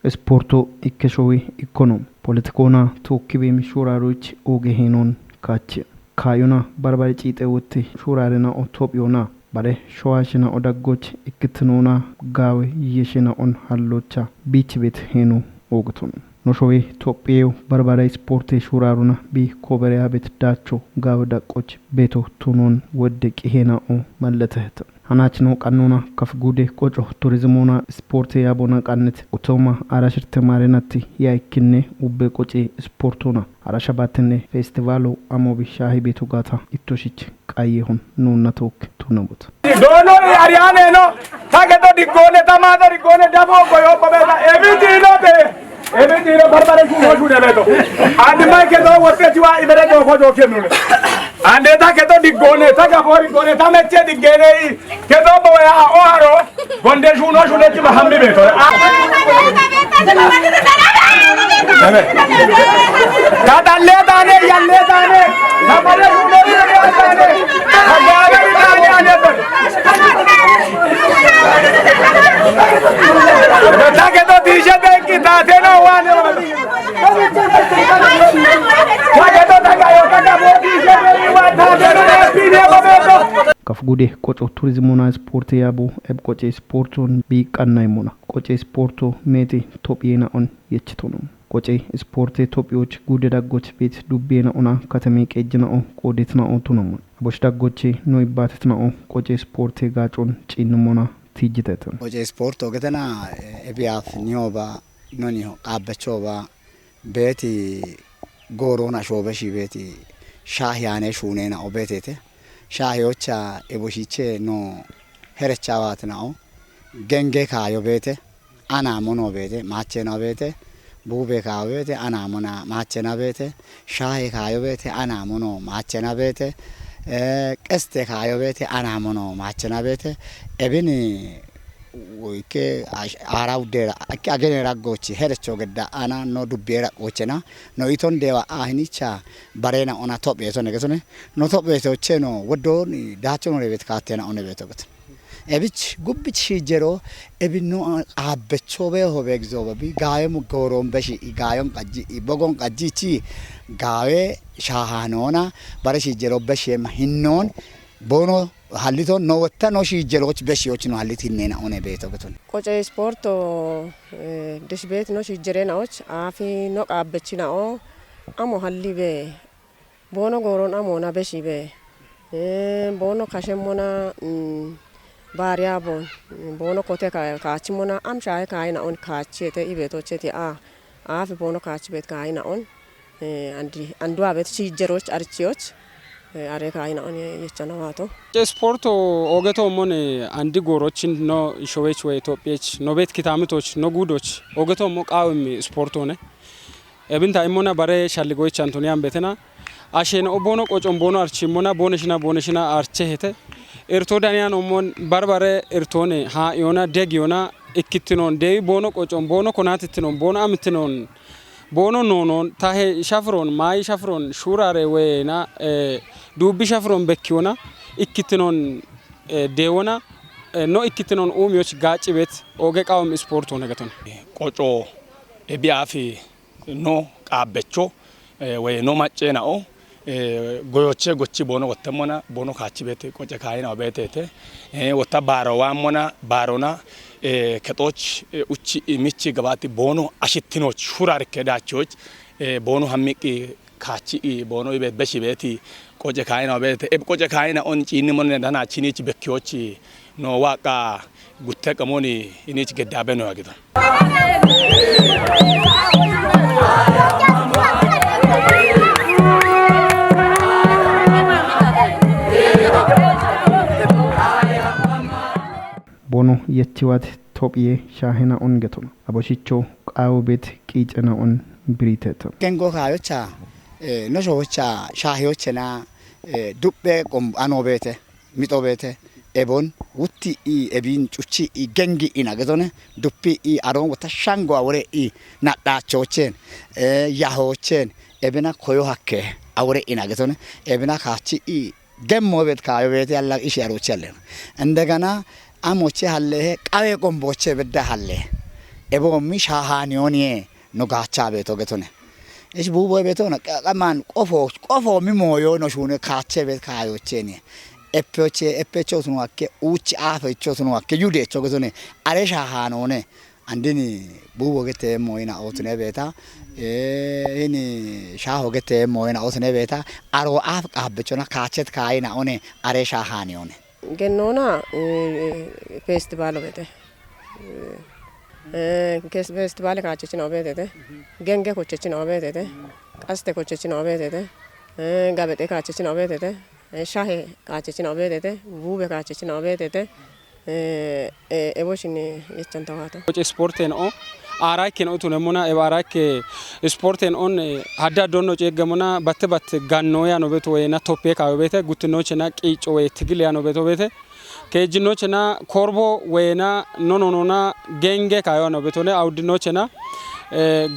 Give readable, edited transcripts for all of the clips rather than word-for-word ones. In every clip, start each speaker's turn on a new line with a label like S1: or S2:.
S1: Sporto ikkeshowi ikonom politikona tokkibim shuraruch ogehenon kach kayuna barbari cite wotti shurarena otopyona bare shwashina odagoch ikkitnona gawe yeshina on hallocha bichbet henu ogton noshowi topyew barbari sporte shuraruna bi kobere abet dacho gawe dakoch beto tunon wodde qihena o malletet hanachno qanuna kafgude qoco turizmona sporte yabona qannet utoma arashirte marenati yaikine ubbe qoci sportona arashabatne festivalo amobi shahi betu gata itoshich qayehon nunna tok tunabut
S2: dono ariane no tageto digone tamada digone dabo koyo babeda evitino barbare kuno jude beto andi mai ke do wote jiwa ibere do ko do kenule ande ta ke do digone ta ga bori gone ta meche digene ke do bo ya o haro gonde juno jude jiwa hambi beto ta dalle dane yalle dane hamare juno dane agare dane ane ta ke do dishe de ki ta te no wane
S1: kafgude qoco turizmona sporte yabo eb qoce sporton bi qannaymona qoce sporto meti topyena on yechtono qoce sporte topyoch gude dagoch bit dubbena ona katami qejna on qodetna on tunomon bosh dagochi noy batetna on qoce sporte gachon cinmona tijitetan
S3: qoce sporto getana ebiaf nyoba noni qabechoba beti gorona shobeshi beti shahiyane shunena obetete shahiyocha eboshiche no herechawatnao genge kayo bete ana mono bete machena bete bube kayo bete ana mona machena bete shahi kayo bete ana mono machena bete qeste kayo bete ana mono machena bete ebini woike arawdera agene ragochi herecho gedda ana no dubbera qochena no iton dewa ahinicha barena ona topye to negesone no topye to cheno wodoni dachono rebet katena one betogot ebich gubbich shijero ebino abechobe hobegzoba bi gaayem gorom beshi gaayem qaji bogon qaji chi gaawe shahanona bare shijero beshi hinnon bono hallito no watta no shijeroch beshiyoch no hallitinena one betogot
S4: qoce sporto dishbet no shijerenaoch afi no qabbechina o amo hallibe bono goron amona beshibe bono kashemona variabon bono kote kaachimona amshae kaina on kaachete ibetocheti afi bono kaachbet kaina on andu abet shijeroch archioch are kaina on yechanawato
S5: sporto ogeto mone andi gorochin no showech we topech no bet kitamitoch no gudoch ogeto mo qawmi sporto ne ebinta imona bare shalligoch antoniam betena ashen obono qochon bono archimona boneshina archehete erto danian omon barbare ertone ha yona degiona ikkitinon de bono qochon bono konatitinon bono amitinon bono nonon tahe shafron mai shafron shurare we na dubbi shafron bekkiona ikkitinon deewona no ikkitinon umyoch gaacibet oge qawm sporto negaton
S2: qoco ebiafi no qabecho we no macena o goyoche gochi bono gotemona bono kaachibet qoce kaina obetete wota baro wamona barona ketoch uchi michi gabati bono ashitinoch shurar kedachoch bono hammiki kaachi bono ibet beshibeti qoce kaina obete qoce kaina on chini mon dana chinichi bekkiochi no waka gutteka moni inichi gedabe no agida
S1: bono yechiwat topye shahina on getona aboshicho qawbet qichena on briteto
S3: kengo kayocha no shocha shahiyochena dubbe qom anobete mitobete ebon wutti ebin chuchi gengi inagetone duppi aron wata shango awre nadda chochen yahochen ebena koyo hakke awre inagetone ebena kachi gemmo bet kayo bet yalla ishi arochelle እንደገና አሞቼ halle qawe qomboche bedda halle ebo mi shahanioni no gacha beto getone es bubo beto na kaman qofo mi moyo no shune kache bet kayo cheni epecho tunu akke uchi afa echo tunu akke yude echo getone are shahanone andini bubo gete moina otune beta ini shaho gete moina otune beta aro af abbechona kachet kaina one are shahanione
S4: gennona festival bete kes festival kaachchi no betete genge kochchi no betete qaste kochchi no betete gabete kaachchi no betete shahe kaachchi no betete bube kaachchi no betete eboshini yechantawata
S5: Coach sporten o araken o tunemona e arake sporten on hadda donno cegamona batte ganno ya no beto wena tope ka bete gutinochena qico we tigil ya no beto bete kejinochena korbo wena nononona genge kayo no betone audinochena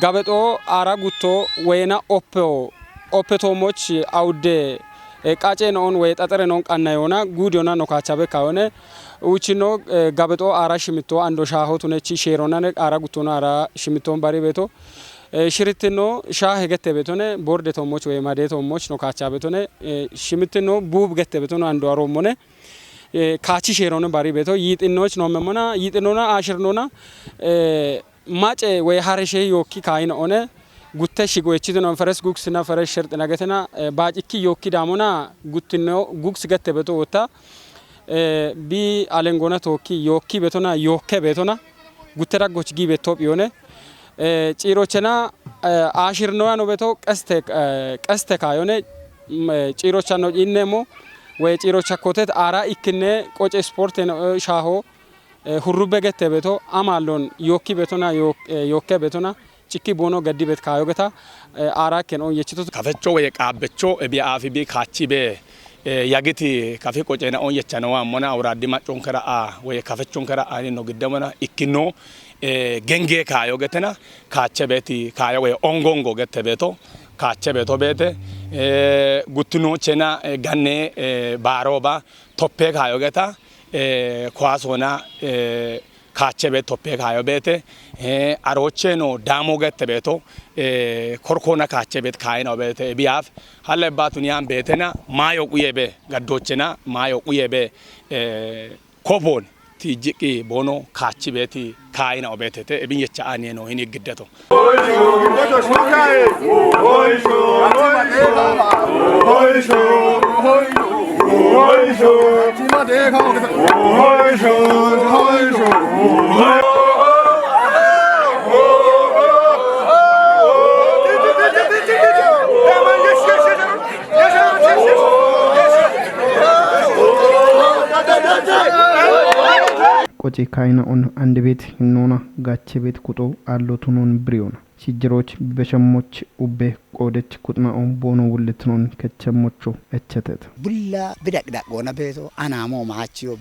S5: gabeto ara gutto wena oppeto moch aude qace non we tatere non qannayona gudiona no kachabe kayone uchino gabeto ara shimito ando shaho tunechi sherona ne ara gutono ara shimito bari beto shiritino shahe gette betone borde to moch we made to moch no kachabe betone shimitino bub gette betono ando aromone kachi sherona bari beto yitinoch no memona yitinona ashirnona mace we hareshe yokki kaina one gutte shigo echidino fares guks na fares shirt nagetena baajiki yokki damona guttino guks gette beto wota bi alengona tokki yokki betona yokke betona guttera gochgi betop yone cirochena ashirno no beto qaste kayone cirochano innemo we cirochakotet ara ikne qoce sporten shaho hurrube gette beto amallon yokki betona yokke betona Chiki bono gaddi bet kayo geta ara ken on yechito
S2: kafecho we qabecho e bi afi bi kachi be yagiti kafe ko jena on yechano wa mona awradi macon kara a we kafechon kara ani no giddamana ikino genge kayo getena kache beti kayo we ongongo gette beto kache beto bete guttuno chena ganne baroba toppe kayo geta kwasona kache be toppe kayo bete arocheno damo gette beto korkona kache bet kaina bete biaf halle batunian betena mayo kuyebe gaddochena mayo kuyebe kopon tijiki bono kachi beti kaina obetete ebin yecha ani no hini giddato
S1: Qoce kaina on andebet hinona gache bet kuto allotunon briona Sijiroch beshamoch ubbe qodech kutna on bono wulletnon kechamocho echetet
S3: bulla bidak gona beto anamo maachio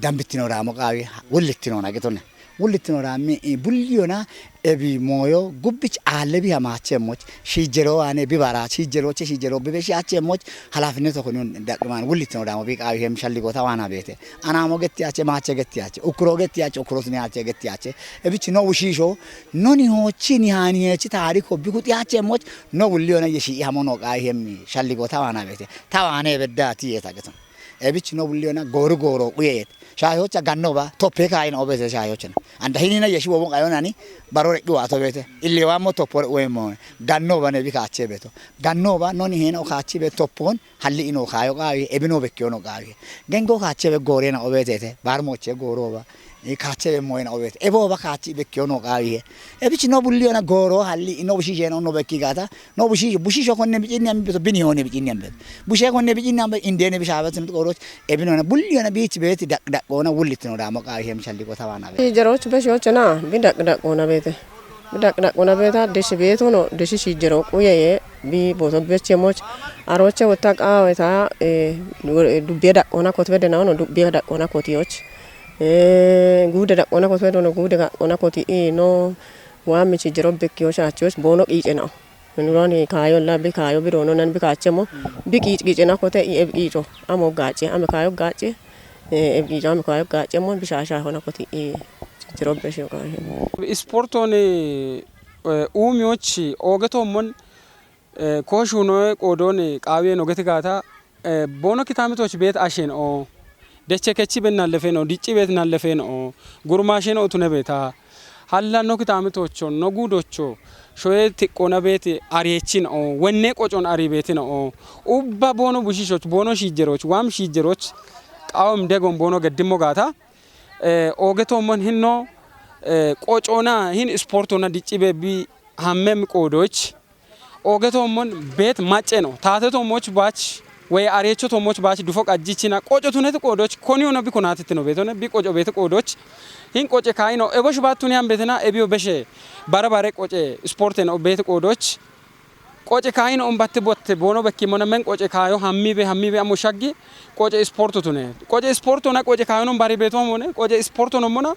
S3: dambitino ramo qawi wulletino nagetone wulletino rami bulliona ebi moyo gubbich alebi amaache moch shijero ane bibara shijero bebeshi ache moch halafine to konon dakman wulletino ramo bi qawi hem shalligo tawana bete anamo getti ache maache getti ache ukro getti ache ukrosni ache getti ache ebich no wushisho noni ho chini hani echi tariko biguti ache moch no wulliona yeshi hamono qawi hem shalligo tawana bete tawane bedati yetageton ebich no wulliona goro quyet shayocha gannoba toppe kain obese shayochna anda hinina yeshi wobon qayonani barore qwato bete illi wamo topore wemo gannoba ne bikache beto gannoba noni hena o kachi be toppon halli ino kayo qawi ebino bekyono qawi gengo kache be gorena obetete barmoche goroba e kache be moena obete ebo ba kachi bekyono qawi ebich no bulliona goro halli ino bushi no no bekki gata no bushi konne bijini am beto bini hone bijini am beto bushe konne bijini am indene bishabatin goro ebino na bulliona bichi beti dak ona wullitino da mo qawi hem shalli ko tawana be
S4: Sijiroch beshochena bidak ona bete bidak ona beta deshi beto no deshi sijiro kuye bi boto bechemoch aroche wotak aweta dubeda ona kotwede na no dubeda ona kotioch gude da ona kotwede no gude ona koti no wa mi sijiro bekyo shachos bono ijena nurani kayo labi kayo birono nan bikachemo bikijena kote ijo amo gache ame kayo gache ijam kayo gache mon bishasha hona koti jirobe shi ka
S5: ስፖርቶን ኡሚዎች ኦገቶሞን ኮሹኖ ቆዶን ቃቤን ኦገት ጋታ ቦኖ ኪታምቶች ቤት አሽን ኦ ደቸከቺ በናለፈ ነው ዲጪ ቤት ናለፈ ነው ጉርማሽን ኦቱነ ቤታ ሀላኖ ኪታምቶቾ ነጉዶቾ ሾየት ቆና ቤት አሪየቺን ኦ ወኔ ቆጮን አሪ ቤት ነው ኡባ ቦኖ ቡሺሾች ቦኖ ሺጀሮች ዋም ሺጀሮች ቃውም ደጎም ቦኖ ገድሞ ጋታ ኦገቶሞን ሂኖ ቆጮና ሂን ስፖርቶና ዲጪ ቤቢ ሀመም ቆዶች ኦገቶሞን ቤት ማጨ ነው ታተቶሞች ባች ወይ አሬቾ ቶሞች ባች ዱፎቅ አጂቺና ቆጮቱነት ቆዶች ኮኒዮና ቢኮናትት ነው ቤቶነ ቢቆጮ ቤት ቆዶች ሂን ቆጨ ካይ ነው ኤቦሽ ባቱን ያም ቤትና ኤቢዮ በሸ ባረባረ ቆጨ ስፖርት ነው ቤት ቆዶች ቆጨ ካይ ነው ኦምባት ቦት ቦኖ በኪ ሞነ መን ቆጨ ካዮ ሀሚቤ አሞሻጊ ቆጨ ስፖርቱቱነ ቆጨ ስፖርቱና ቆጨ ካዮ ነው ባሪ ቤቶም ሆነ ቆጨ ስፖርቱ ነው ሞና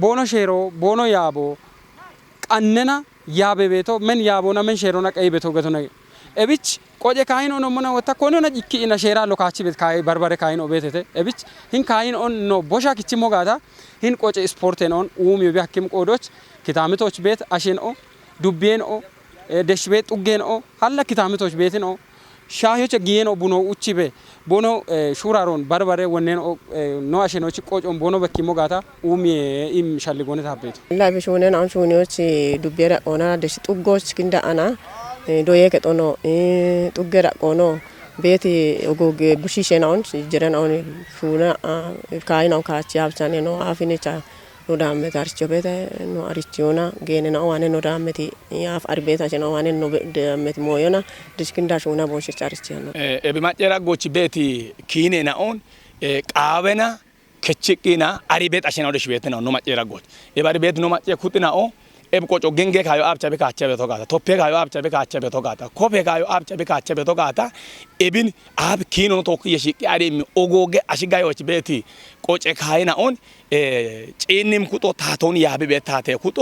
S5: ቦኖ ሼሮ ቦኖ ያቦ ቀነና ያቤ ቤቶ ምን ያቦና ምን ሼሮና ቀይ ቤቶ ገቶና ኤቢች ቆጨ ካይኖ ነው ሞና ወታ ኮኖና ጂኪ እና ሼራ ሎካቺ ቤት ካይ በርበረ ካይኖ ቤቴ ኤቢች ሂን ካይኖ ኖ ቦሻ ኪቺ ሞጋታ ሂን ቆጨ ስፖርት ነው ኡም ይቢያክም ቆዶች ኪታምቶች ቤት አሽን ኦ ዱቤን ኦ ደሽ ቤት ጡጌን ኦ ሀላ ኪታምቶች ቤት ነው ሻዮች ጊየን ኦ ቡኖ ኡቺ ቤ ቦኖ ሹራሮን በርበረ ወነን ኦ ኖ አሽኖች ቆጮን ቦኖ በኪ ሞጋታ ኡም ኢም ሻልጎነ ታቤት
S4: ላይ በሾነን አን ሾኒዎች ዱቤራ ኦና ደሽ ጡጎች ክንዳ አና ዶዬ ከጦኖ ጡገራ ቆኖ ቤት ኦጎግ ቡሺሸናውን ጀረን አውን ሹና ካይናው ካቺ አብቻኔ ነው አፊኔቻ no damme tarcho bete no arichiona gene na wane no damme ti af arbeta chena wane no damme ti moyona diskinda shona boshi charchiano
S2: e be majera gochi beti kine na on qawena kechikina aribet ashena do shbet na no majera goch e bari bet no majje kutina o e qoco genge kayo abchabe kachabe to gata toppe kayo abchabe kachabe to gata kope kayo abchabe kachabe to gata ebin ab kino to yeshiki ari mi ogoge ashigayo beti qoce kayina on ጭንም ኩጦ ታቶን ያብ ቤታቴ ኩጦ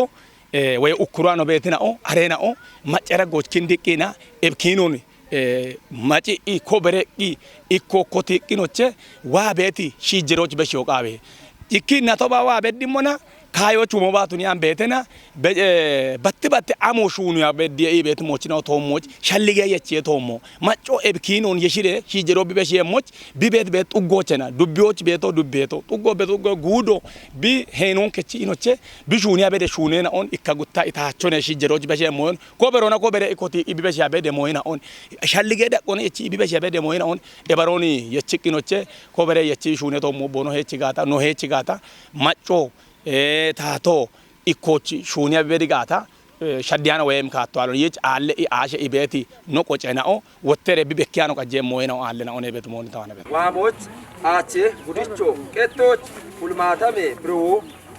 S2: ወይ ኡኩራኖ ቤትና ኦ አሬና ኦ ማጨራ ጎች ክንዲቂና ኤብኪኖን ማጪ ኢኮበረቂ ኢኮኮቲ ቂኖቼ ዋ ቤቲ ሺጅሮች በሽዮቃቤ ይኪና ተባ ዋ በዲሞና ካዮቹ ሞባቱን ያን ቤተና በትበት አሞሹኑ ያ በዲ ቤት ሞችናው ቶሞች ሸልገ የቼ ቶሞ ማጮ ኤብኪኖን የሽሬ ሺጅሮ ቢበሽ የሞች ቢቤት ቤት ጡጎቸና ዱቢዎች ቤቶ ዱቤቶ ጡጎ ቤቶ ጉዶ ቢ ሄኖን ከቺ ኢኖቼ ቢሹኒ ያ በደ ሹኔና ኦን ኢካጉታ ኢታቾነ ሺጅሮች በሽ የሞን ኮበሮና ኮበረ ኢኮቲ ቢበሽ ያ በደ ሞይና ኦን ሸልገ ደቆነ እቺ ቢበሽ ያ በደ ሞይና ኦን ኤበሮኒ የቺቂኖቼ ኮበረ የቺ ሹኔ ቶሞ ቦኖ ሄቺ ጋታ ኖ ሄቺ ጋታ ማጮ ታቶ ኢኮች ሹኒያ በዲጋታ ሸዲያና ወይም ካቷል ይጭ አለ አሸ ኢቤቲ ኖ ቆጨናኦ ወተረ ቢበኪያኖ ቀጀ ሞይናው አለና ኦኔ ቤት ሞን ታዋነ ቤት
S6: ዋሞች አቼ ጉዲቾ ቄቶች ሁልማታሜ ብሩ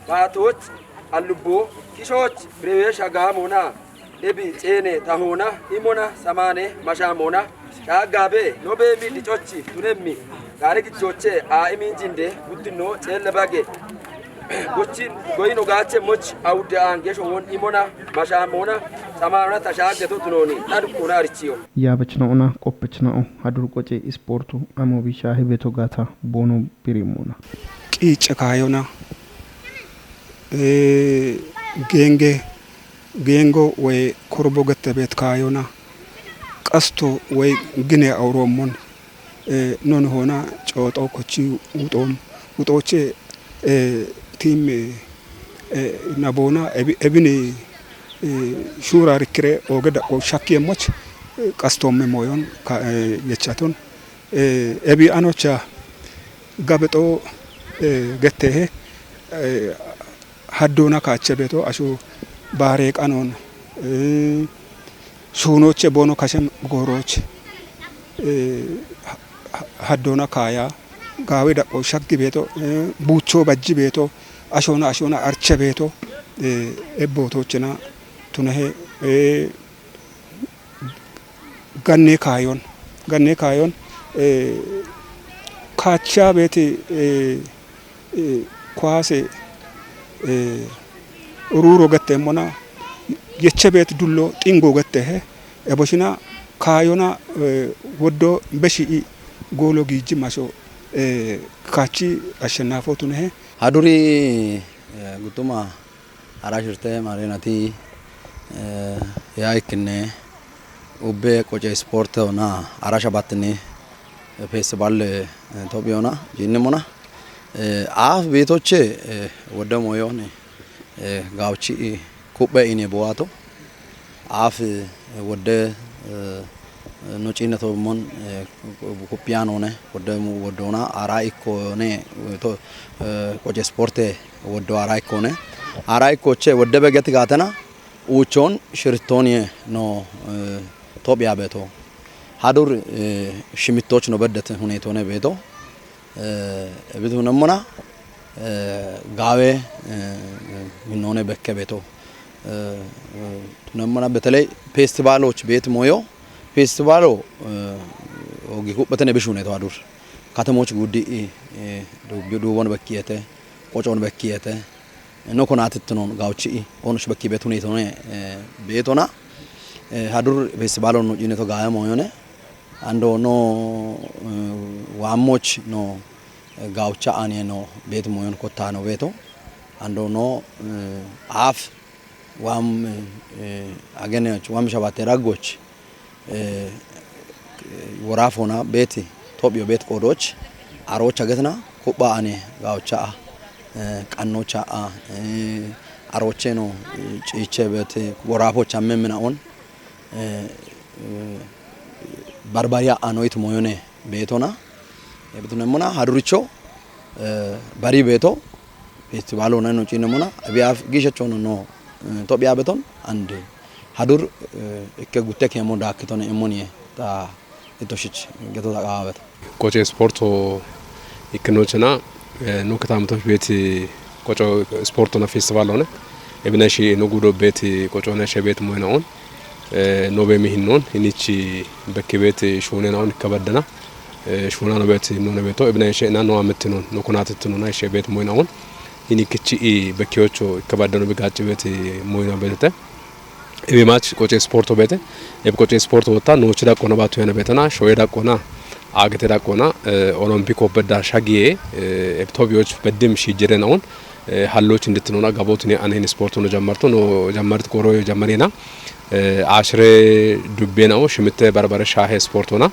S6: ባቶች አልቦ ኪሾች ብሬሽ አጋሞና ኤቢ ጼኔ ታሆና ኢሞና ሰማኔ ማሻሞና ሻጋቤ ኖቤ ሚዲጮች ቱነሚ ጋሪ ግጆቼ አኢሚን ጂንዴ ጉድኖ ጼለባጌ ጎቺን ጎይኖ ጋቼ ሞች አውደ አንጌሾ ወን ኢሞና ማሻሞና ሰማና ተሻገቶ ትኖኒ ታድኩና አርቺዮ
S1: ያበችናውና ቆፕችናው አዱር ቆጬ ስፖርቱ አሞቢሻ ህቤቶ ጋታ ቦኖ ቢሪሞና
S7: ቂጭ ካዮና ጌንጎ ወይ ኮርቦ ገተ ቤት ካዮና ቀስቶ ወይ ግኔ አውሮሞን ኖን ሆና ጮጣው ኮቺ ውጦቼ ቲም ናቦና ኤቢኒ ሹራ ሪክሬ ኦገዳ ቆ ሻኪየሞች ቀስቶም ሞዮን የቻቶን ኤቢ አኖቻ ጋበጦ ገተሄ ሀዶና ካቸቤቶ አሹ ባሬ ቃኖን ሹኖቼ ቦኖ ካሸም ጎሮች ሀዶና ካያ ጋዌ ዳቆ ሻጊ ቤቶ ቡቾ ባጂ ቤቶ አሾና አርቸ ቤቶ ኤቦቶችና ቱነሄ ገኔ ካዮን ካቻ ቤት ኳሴ ሩሮ ገተሞና የቸ ቤት ዱሎ ጢንጎ ገተሄ ኤቦሽና ካዮና ወዶ በሺ ጎሎ ጊጅ ማሾ ካቺ አሸናፎቱ ነህ
S8: ሀዱሪ
S3: gutuma arashirte marenati yaikne ubbe qoce sport ona arasha batni festival ቶቢዮና ጂንሞና አፍ ቤቶቼ ወደ ሞዮኔ ጋውቺ ኩበ ኢኔ ቦዋቶ አፍ ወደ ኖጪነቶ ሞን ኩፒያኖ ነ ወደና አራይኮ ነ ቆጨ ስፖርት ወደ አራይኮ ነ አራይኮቼ ወደ በገት ጋተና ኡቾን ሽርቶኒ ኖ ቶቢያ ቤቶ ሀዱር ሽሚቶች ነው በደተ ሁኔታ ነው ቤቶ ቤቱ ነሞና ጋዌ ምንሆነ በከ ቤቶ ነሞና በተለይ ፌስቲቫሎች ቤት ሞዮ ፌስቲቫሎ ኦጊ ኩበተነ በሹ ነው ሀዱር ከተሞች ጉዲ ዱቦን በኪየተ ቆጮን በኪየተ ነው ኮናትት ነው ጋውቺ ኦንሽ በኪ ቤት ሁኔታ ነው ቤቶና ሀዱር ፌስቲቫሎ ነው ጂነቶ ጋያ ሞዮነ አንዶ ኖ ዋሞች ኖ ጋውቻ አኔ ኖ ቤት ሞዮን ኮታ ነው ቤቶ አንዶ ኖ አፍ ዋም አገነች ዋም ሸባቴ ራጎች ወራፎና ቤት ቶቢዮ ቤት ቆዶች አሮች አገትና ኩባ አኔ ጋውቻ ቀኖቻ አሮቼ ነው ጪቼ ቤት ወራፎች አመምናውን ባርባሪያ አኖይት ሞዮኔ ቤቶና ቤቱነሞና ሀዱሪቾ ባሪ ቤቶ ፌስቲቫል ሆነ ነው ጪነሞና ቢያፍ ጊሸቾ ነው ቶቢያ ቤቶን አንድ ሀዱር እከ ጉቴ ከሞ ዳክቶነ እሞኒ ታ እቶሽች ገቶ ታቃበት
S8: ቆጨ ስፖርቶ ይክኖችና ኑ ከተማቶች ቤት ቆጮ ስፖርቶና ፌስቲቫል ሆነ እብነሺ ንጉዶ ቤት ቆጮና ሸቤት ሞይናውን ኖቤ ሚህኖን ኢኒቺ በከቤት ሾኔናውን ከበደና ሾና ነው ቤት ነው ቤቶ እብና ሸና ነው አመትኖን ነው ኮናትትኑና ሸቤት ሞይናውን ኢኒክቺ በከዮቾ ከበደኑ በጋጭ ቤት ሞይና ቤተ እቤማች ቆጨ ስፖርቶ ቤተ እብቆጨ ስፖርቶ ወጣ ኖች ዳቆና ባቱ ያነ ቤተና ሾዬ ዳቆና አገተ ዳቆና ኦሎምፒክ ወበዳ ሻጊዬ ኤፕቶቢዎች በደም ሺጀረናውን ሀሎች እንድትኖና ጋቦቱን አነን ስፖርቱ ነው ጀመርቶ ነው ጀመርት ቆሮ ጀመሬና አሽሬ ዱቤናው ሽምተ በርበረ ሻሄ ስፖርቶና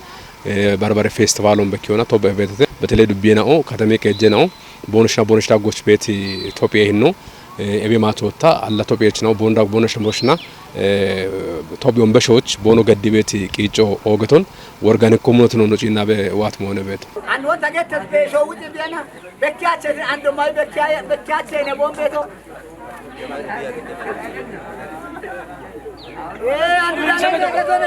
S8: በርበረ ፌስቲቫሉን በኪዮና ቶበ ቤት በተለይ ዱቤናው ከተሜ ከጀናው ቦንሽና ዳጎች ቤት ኢትዮጵያ ይሄን ነው ኤቤ ማቶታ አላ ኢትዮጵያች ነው ቦንሽ ቦሽና ቶቢዮን በሾች ቦኖ ገዲ ቤት ቂጮ ኦገቶን ወርጋኒክ ኮሙኒቲ ነው ኖጪና በዋት ሞነ ቤት
S9: አንድ ወጣ ገተ በሾውት ቢያና በኪያቸ አንድ ማይ በኪያቸ ነው ቦምቤቶ አንድ ዳለ ገተነ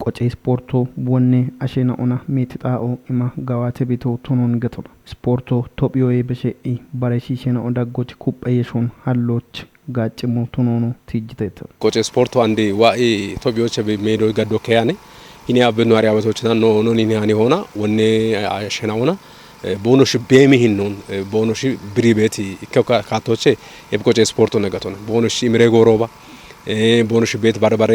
S1: ቆጨ ስፖርቶ ወኔ አሸና ኦና ሜትጣኦ ኢማ ጋዋተ ቤቶ ቶኖን ገቶላ ስፖርቶ ቶቢዮዬ በሸኢ ባረሺሸና ኦዳጎች ኩበየሾን ሀሎች ጋጭሞ ቶኖኖ ትጅተተ
S8: ቆጨ ስፖርቶ አንዲ ዋኢ ቶቢዮች በሜዶ ገዶ ከያኔ ኢኒ አብኗሪ አበቶችና ኖ ኒኒ ሆና ወኔ አሸና ኦና ቦኖሽ በሚሂኖን ቦኖሽ ብሪቤቲ ካቶቼ የቆጨ ስፖርቶ ነገቶና ቦኖሽ ኢምሬጎሮባ ቦኖሽ ቤት ባርባሬ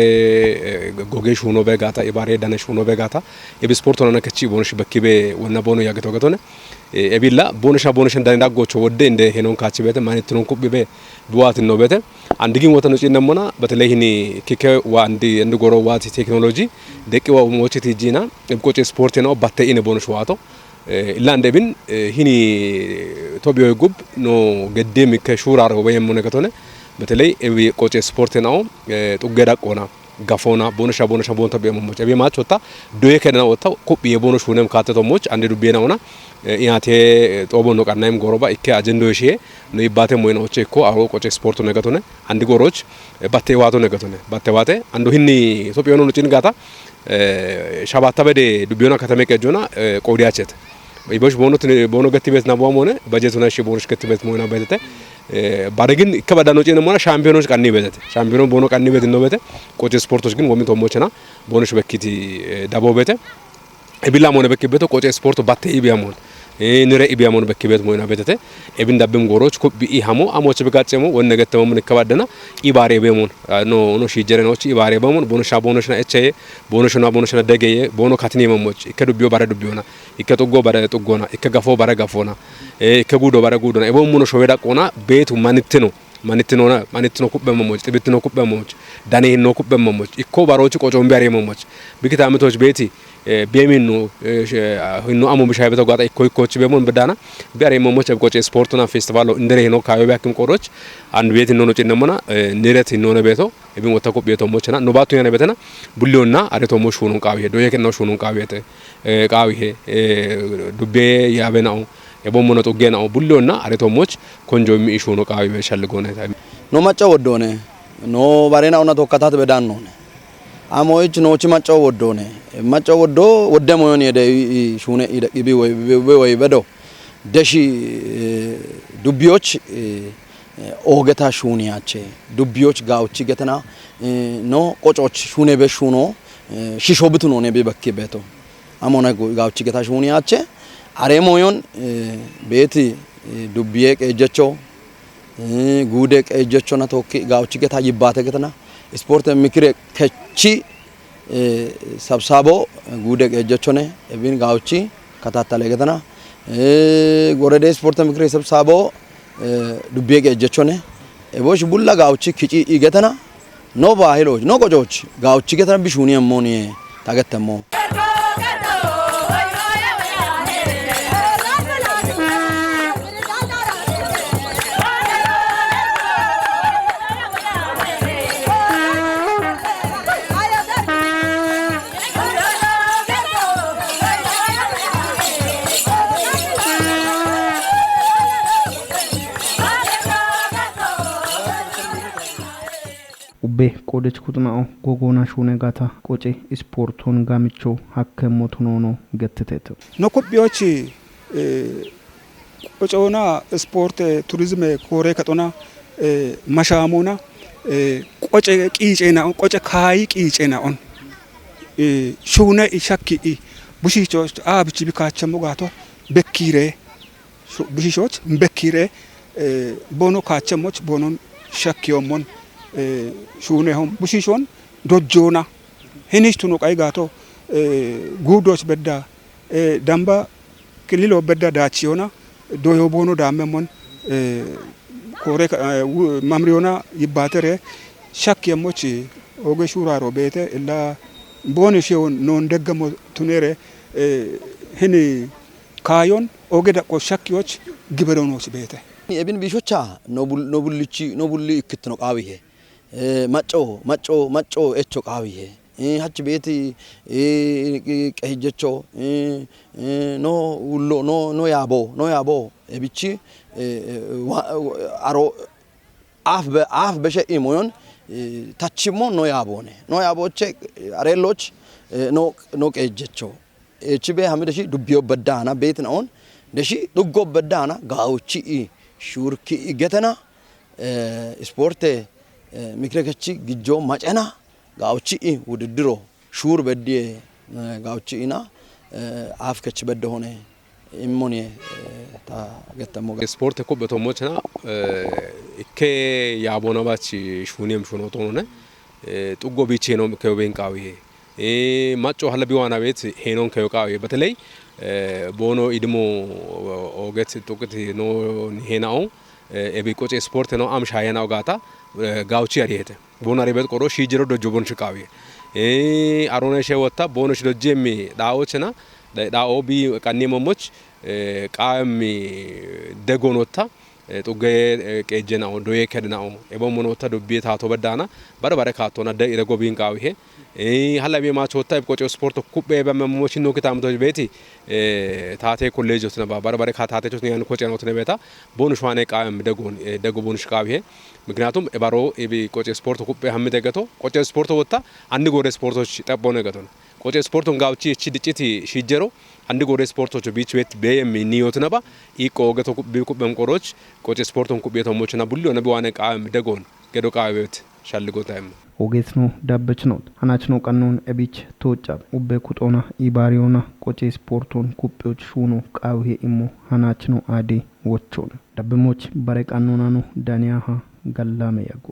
S8: ጎጌሽ ሆኖ በጋታ ኢባሬ ዳነሽ ሆኖ በጋታ የስፖርት ሆነ ከቺ ቦኖሽ በኪቤ ወና ቦኖ ያገተው ገቶነ ኤቢላ ቦኖሽ እንዳንዳጎቾ ወደ እንደ ሄኖን ካቺ ቤት ማንት ነው ኩብቤ ዱዋት ነው ቤት አንድጊን ወተን ነው ጪነሞና በተለይ ሂኒ ኪከ ዋንዲ እንድጎሮ ዋት ቴክኖሎጂ ደቂዋ ሞቺ ቲጂና ቆጨ ስፖርት ነው ባተኢነ ቦኖሽ ዋቶ ኢላንደብን ሂኒ ቶቢዮ ጉብ ኖ ገደም ከሹራር ወበየም ነገቶነ በተለይ ቆጨ ስፖርት ነው ጡገዳ ቆና ጋፎና ቦኖሻ ቦንታ በመሞች በማች ወጣ ዶየ ከና ወጣ ኩብ የቦኖሽ ሆነም ካተቶሞች አንድ ዱቤናውና ያቴ ጦቦ ነው ቀናይም ጎሮባ ኢከ አጀንዶሽ ነው ይባተ ሞይናዎች እኮ አሮ ቆጨ ስፖርት ነገቶነ አንድ ጎሮች ባቴ ዋቶ ነገቶነ ባቴ ዋቴ አንዱ ህኒ ኢትዮጵያ ነው ጭን ጋታ ሻባታ በደ ዱቤና ከተሜ ከጆና ቆዲያቸት ይቦሽ ቦኖ ገት ቤት ናባም ሆነ በጀቱና ሺ ቦኖሽ ገት ቤት ሞይና በተተ ባረግን ከበዳኖጭ ነውና ሻምፒዮኖች ቀኒ በዘተ ሻምፒዮን ቦኖ ቀኒ በዘተ ነው በተ ቆጭ ስፖርቶች ግን ወሚ ቶሞችና ቦኖሽ በኪቲ ዳቦ በተ እቢላ ሞነ በኪበተ ቆጭ ስፖርት ባተ ኢቢያሞን ንረ ኢቢያሞን በኪበት ሞይና በተተ እብን ዳብም ጎሮች ኮቢ ኢሃሞ አሞች በጋጨሞ ወነገተሞ ምን ከባደና ኢባሬ በሞን ኖ ሺጀረኖች ኢባሬ በሞን ቦኖሻ ቦኖሽና እቸየ ቦኖሽና ደገየ ቦኖ ካትኔ መሞች ከዱቢዮ ባረ ዱቢዮና ኢከጦጎ ባረ ጦጎና ኢከጋፎ ባረ ጋፎና ኢከጉዶ ባረ ጉዶና ኢቦሙኖ ሾዌዳ ቆና ቤቱ ማንትኖ ኩበመሞች ጥብትኖ ኩበመሞች ዳኔኖ ኩበመሞች ኢኮ ባሮች ቆጮም ቢያሬ መሞች ቢክታምቶች ቤቲ ቢሚኑ ሂኖ አሞ ብሻይ በተጓጣ ኢኮች በመን በዳና ቢያሬ መሞች በቆጭ ስፖርቱና ፌስቲቫሉ እንደሬ ነው ካዮቢ አክም ቆሮች አንድ ቤት ነው ጭነመና ንረት ነው ቤቶ እብን ወተኮ ቤቶሞችና ኖባቱ ያነ ቤተና ቡሊዮና አሬቶሞሽ ሆኖ ቃዊ ሄዶ የከናው ሆኖ ቃዊ ሄ ዱቤ ያበናው የቦሞነ ጦገናው ቡሊዮና አሬቶሞች ኮንጆ ሚኢሹ ነው ቃዊ በሸልጎነ
S10: ኖ ማጫ ወዶነ ኖ ባሬናውና ተከታት በዳን ነው አሞች ኖች ማጫ ወዶነ ማጫ ወዶ ወደሞን የደ ሹነ ይደቂቢ ወይ በዶ ደሺ ዱቢዮች ኦገታ ሹኒያቼ ዱቢዮች ጋውቺ ገተና ኖ ቆጮች ሹኔ በሹኖ ሽሾብቱ ነው ነቤ በከ ቤቶ አሞና ጋውቺ ገታ ሹኒያቼ አሬሞዮን ቤት ዱቢዬ ቀጀቾ ጉዴ ቀጀቾና ቶኪ ጋውቺ ገታ ይባተ ገተና ስፖርት ምክር ከቺ ሰብሳቦ ጉዴ ቀጀቾነ እብን ጋውቺ ከታታለ ገተና ጎረዴ ስፖርት ምክር ሰብሳቦ ዱቢዬ ቀጀቾነ እቦሽ ቡላ ጋውቺ ኪጪ ይገተና ኖ ባሂሎች ኖ ቆጆች ጋውቺ ገተና ቢሹኒ አሞኒ ታገተሞ
S1: ኡቤ ቆደች ኩጥናኦ ጎጎና ሹኔ ጋታ ቆጬ ስፖርቱን ጋምቾ ሀከሞት ሆኖ ገትተት
S7: ነኩቢዎች ቆጮና ስፖርት ቱሪዝም ኮሬ ከጦና ማሻሙና ቆጬ ቂጬና ቆጬ ካይ ቂጬና ኦን ሹኔ ኢሻኪ ቡሺቾች አብቺ ቢካቸሞ ጋቶ በኪሬ ቡሺቾች በኪሬ ቦኖ ካቸሞች ቦኖን ሻኪዮሞን ሹኔ ሆም ቡሺሾን ዶጆና ሄኒሽቱ ነው ቃይ ጋቶ ጉዶች በዳ ዳምባ ክሊሎ በዳ ዳቺዮና ዶዮ ቦኖ ዳመሞን ኮሬ ማምሪዮና ይባተረ ሻኪየሞች ኦገ ሹራሮ ቤተ እላ ቦኔ ሼውን ኖን ደገሞ ቱኔሬ ሄኒ ካዮን ኦገ ደቆ ሻኪዎች ግበሮኖች ቤተ
S10: የብን ቢሾቻ ኖቡሊ ይክት ነው ቃዊሄ ማጮ እቾ ቃዊሄ ሀች ቤት ቀህጀቾ ኖ ውሎ ኖ ያቦ እብቺ አሮ አፍ በሸኢ ሞዮን ታችሞ ኖ ያቦቼ አሬሎች ኖ ቀህጀቾ ኤችቤ ሀምደሺ ዱቢዮ በዳና ቤት ነውን ደሺ ዱጎ በዳና ጋውቺ ሹርኪ ገተና ስፖርት ምክረከቺ ግጆ ማጨና ጋውቺ ውድድሮ ሹር በዲ ጋውቺና አፍከች በደሆነ ኢሞኒ ታገተሞ
S8: ስፖርት እኮ በቶሞችና እከ ያቦናባች ሹኔም ሾኖቶነ ጡጎ ቢቼ ነው ከቤንቃዊ ማጮ ሀለቢዋና ቤት ሄኖን ከዮቃዊ በተለይ ቦኖ ኢድሞ ኦገት ጡቅት ኖ ሄናው ኤቢቆጭ ስፖርት ነው አምሻየናው ጋታ ጋውቺ ያሪሄተ ቦና ሪበት ቆሮ ሺጅሮ ዶጆ ቦንሽ ቃዊ አሮነሽ ወጣ ቦኖሽ ዶጄሚ ዳዎችና ዳኦ ቢ ቀኒ መሞች ቃሚ ደጎኖታ ጡገ ቀጀናው ዶዬ ከድናው ኤቦሞኖታ ዶቤ ታቶ በዳና በረበረ ካቶና ደጎ ቢን ቃዊ ሀላቢ ማቾታ ቆጮ ስፖርት ኩቤ በመሞች ነው ከታምቶች ቤቲ ታቴ ኮሌጆች ነባ በረበረ ካታቴቾች ያን ኮጨኖት ነቤታ ቦንሽዋኔ ቃም ደጎ ቦንሽ ቃዊ ምክንያቱም ባሮ ኤቢ ቆጮ ስፖርት ኩቤ ሀም ደገቶ ቆጮ ስፖርት ወጣ አንድ ጎረ ስፖርቶች ጠቦ ነገቶ ቆጨ ስፖርቱን ጋውቺ እቺ ድጭቲ ሽጀሮ አንድ ጎሬ ስፖርቶች ቢች ቤት በየም ኒዮት ነባ ኢቆ ኦገቶ ቢኩበም ቆሮች ቆጨ ስፖርቱን ኩቤቶሞችና ቡሊ ሆነ በዋነ ቃም ደጎን ገዶ ቃቤት ሻልጎታም
S1: ኦጌትኑ ዳበችኖ አናችኖ ቀኑን እቢች ተወጫ ኡቤ ኩጦና ኢባሪዮና ቆጨ ስፖርቱን ኩጴዎች ሹኑ ቃውሄ ኢሞ አናችኖ አዴ ወቾን ዳብሞች በረቃኑናኑ ዳኒያሃ ገላመ ያጎ